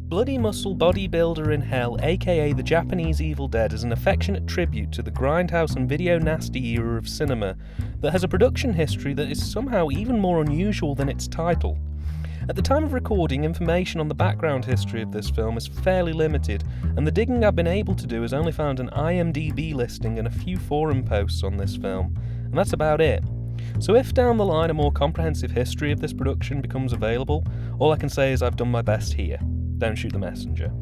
Bloody muscle bodybuilder in hell, A.K.A. the Japanese Evil Dead, is an affectionate tribute to the grindhouse and video nasty era of cinema that has a production history that is somehow even more unusual than its title. At the time of recording, information on the background history of this film is fairly limited, and the digging I've been able to do has only found an IMDb listing and a few forum posts on this film, and that's about it. So if down the line a more comprehensive history of this production becomes available, all I can say is I've done my best here. Don't shoot the messenger.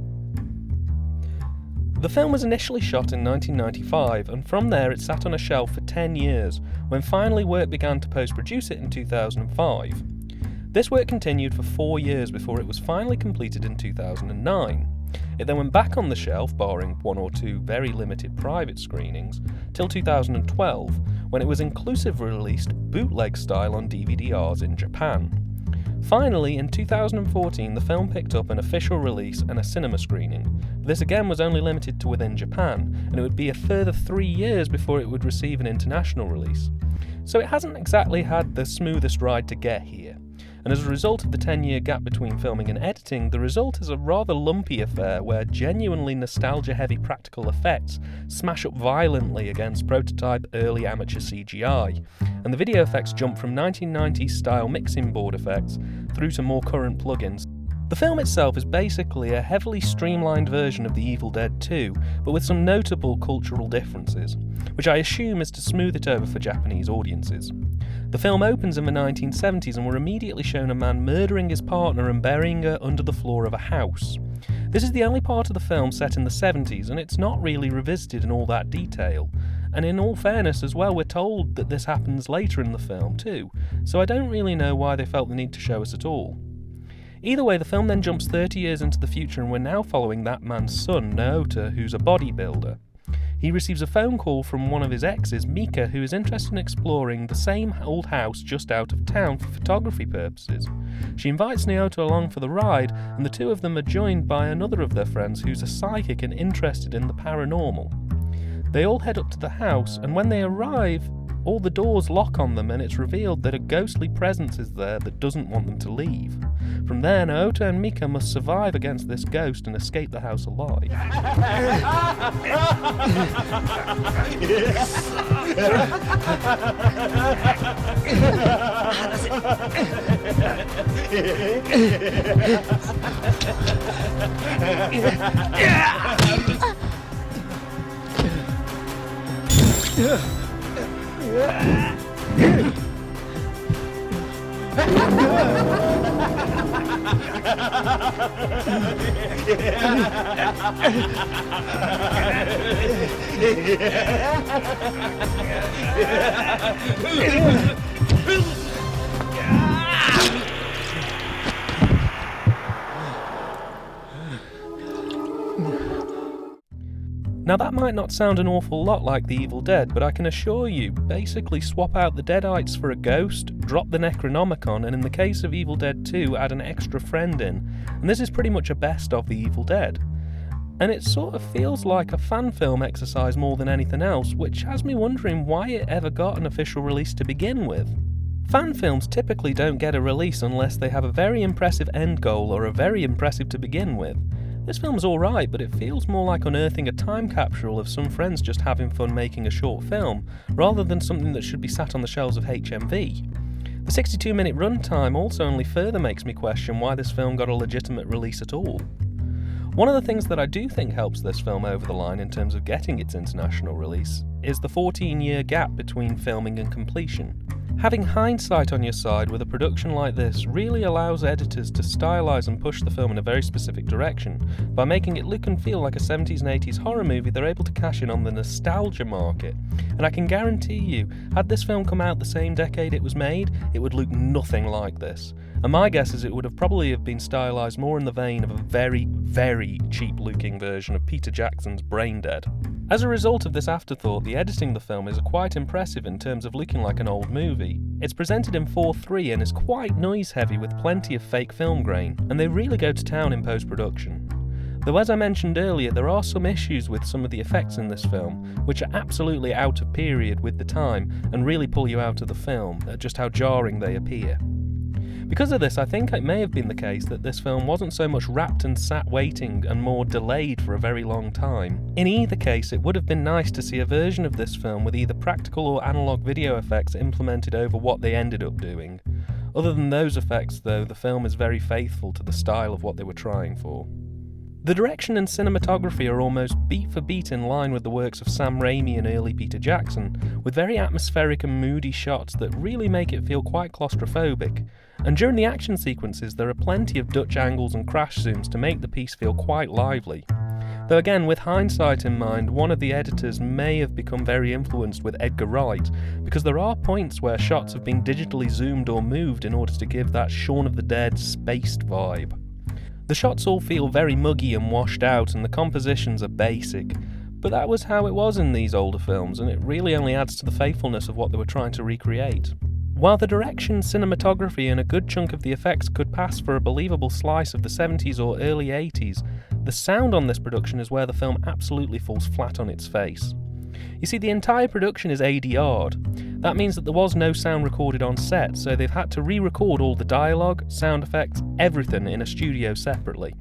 The film was initially shot in 1995, and from there it sat on a shelf for 10 years, when finally work began to post-produce it in 2005. This work continued for 4 years before it was finally completed in 2009. It then went back on the shelf, barring 1 or 2 very limited private screenings, till 2012, when it was inclusively released bootleg style on DVD-Rs in Japan. Finally, in 2014, the film picked up an official release and a cinema screening. This again was only limited to within Japan, and it would be a further 3 years before it would receive an international release. So it hasn't exactly had the smoothest ride to get here. And as a result of the 10-year gap between filming and editing, the result is a rather lumpy affair where genuinely nostalgia-heavy practical effects smash up violently against prototype early amateur CGI, and the video effects jump from 1990s style mixing board effects through to more current plugins. The film itself is basically a heavily streamlined version of The Evil Dead 2, but with some notable cultural differences, which I assume is to smooth it over for Japanese audiences. The film opens in the 1970s and we're immediately shown a man murdering his partner and burying her under the floor of a house. This is the only part of the film set in the 70s, and it's not really revisited in all that detail. And in all fairness as well, we're told that this happens later in the film too, so I don't really know why they felt the need to show us at all. Either way, the film then jumps 30 years into the future and we're now following that man's son, Naota, who's a bodybuilder. He receives a phone call from one of his exes, Mika, who is interested in exploring the same old house just out of town for photography purposes. She invites Naota along for the ride, and the two of them are joined by another of their friends who's a psychic and interested in the paranormal. They all head up to the house, and when they arrive, all the doors lock on them and it's revealed that a ghostly presence is there that doesn't want them to leave. From there, Naota and Mika must survive against this ghost and escape the house alive. Now that might not sound an awful lot like The Evil Dead, but I can assure you, basically swap out the Deadites for a ghost, drop the Necronomicon, and in the case of Evil Dead 2, add an extra friend in, and this is pretty much a best of The Evil Dead. And it sort of feels like a fan film exercise more than anything else, which has me wondering why it ever got an official release to begin with. Fan films typically don't get a release unless they have a very impressive end goal or are very impressive to begin with. This film's alright, but it feels more like unearthing a time capsule of some friends just having fun making a short film, rather than something that should be sat on the shelves of HMV. The 62-minute runtime also only further makes me question why this film got a legitimate release at all. One of the things that I do think helps this film over the line in terms of getting its international release is the 14-year gap between filming and completion. Having hindsight on your side with a production like this really allows editors to stylize and push the film in a very specific direction. By making it look and feel like a 70s and 80s horror movie, they're able to cash in on the nostalgia market. And I can guarantee you, had this film come out the same decade it was made, it would look nothing like this. and my guess is it would have probably been stylised more in the vein of a very, very cheap-looking version of Peter Jackson's Brain Dead. As a result of this afterthought, the editing of the film is quite impressive in terms of looking like an old movie. It's presented in 4:3 and is quite noise-heavy with plenty of fake film grain, and they really go to town in post-production. Though as I mentioned earlier, there are some issues with some of the effects in this film, which are absolutely out of period with the time and really pull you out of the film, at just how jarring they appear. Because of this, I think it may have been the case that this film wasn't so much wrapped and sat waiting and more delayed for a very long time. In either case, it would have been nice to see a version of this film with either practical or analogue video effects implemented over what they ended up doing. Other than those effects though, the film is very faithful to the style of what they were trying for. The direction and cinematography are almost beat for beat in line with the works of Sam Raimi and early Peter Jackson, with very atmospheric and moody shots that really make it feel quite claustrophobic. And during the action sequences, there are plenty of Dutch angles and crash zooms to make the piece feel quite lively. Though again, with hindsight in mind, one of the editors may have become very influenced with Edgar Wright, because there are points where shots have been digitally zoomed or moved in order to give that Shaun of the Dead spaced vibe. The shots all feel very muggy and washed out, and the compositions are basic, but that was how it was in these older films, and it really only adds to the faithfulness of what they were trying to recreate. While the direction, cinematography and a good chunk of the effects could pass for a believable slice of the 70s or early 80s, the sound on this production is where the film absolutely falls flat on its face. You see, the entire production is ADR'd. That means that there was no sound recorded on set, so they've had to re-record all the dialogue, sound effects, everything in a studio separately.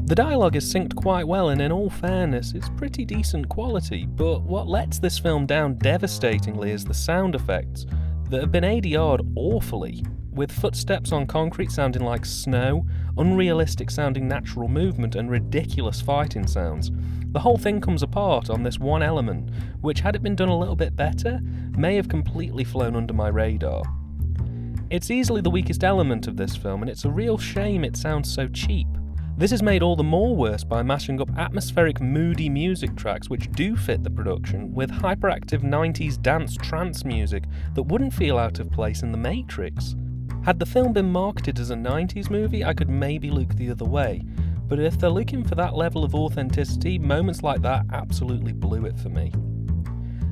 The dialogue is synced quite well, and in all fairness, it's pretty decent quality, but what lets this film down devastatingly is the sound effects that have been ADR'd awfully, with footsteps on concrete sounding like snow, unrealistic sounding natural movement and ridiculous fighting sounds. The whole thing comes apart on this one element, which had it been done a little bit better, may have completely flown under my radar. It's easily the weakest element of this film, and it's a real shame it sounds so cheap. This is made all the more worse by mashing up atmospheric, moody music tracks which do fit the production with hyperactive 90s dance trance music that wouldn't feel out of place in The Matrix. Had the film been marketed as a 90s movie, I could maybe look the other way, but if they're looking for that level of authenticity, moments like that absolutely blew it for me.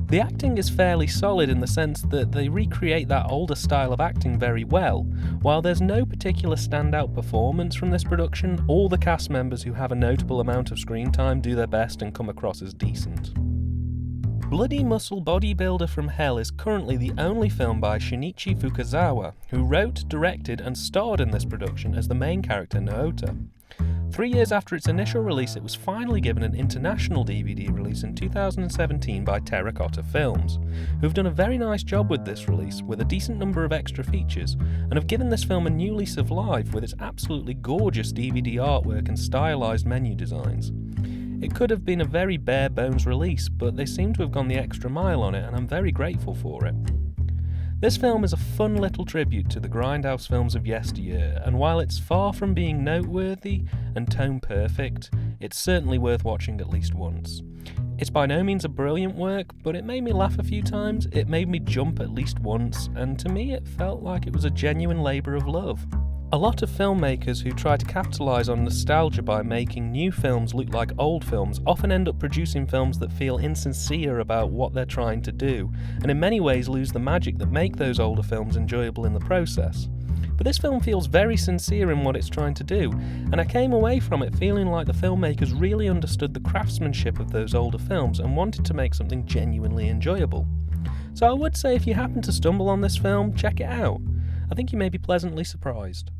The acting is fairly solid in the sense that they recreate that older style of acting very well. While there's no particular standout performance from this production, all the cast members who have a notable amount of screen time do their best and come across as decent. Bloody Muscle Bodybuilder from Hell is currently the only film by Shinichi Fukazawa, who wrote, directed and starred in this production as the main character Naota. 3 years after its initial release, it was finally given an international DVD release in 2017 by Terracotta Films, who've done a very nice job with this release, with a decent number of extra features, and have given this film a new lease of life with its absolutely gorgeous DVD artwork and stylised menu designs. It could have been a very bare-bones release, but they seem to have gone the extra mile on it, and I'm very grateful for it. This film is a fun little tribute to the grindhouse films of yesteryear, and while it's far from being noteworthy and tone perfect, it's certainly worth watching at least once. It's by no means a brilliant work, but it made me laugh a few times, it made me jump at least once, and to me it felt like it was a genuine labour of love. A lot of filmmakers who try to capitalise on nostalgia by making new films look like old films often end up producing films that feel insincere about what they're trying to do, and in many ways lose the magic that make those older films enjoyable in the process. But this film feels very sincere in what it's trying to do, and I came away from it feeling like the filmmakers really understood the craftsmanship of those older films and wanted to make something genuinely enjoyable. So I would say if you happen to stumble on this film, check it out. I think you may be pleasantly surprised.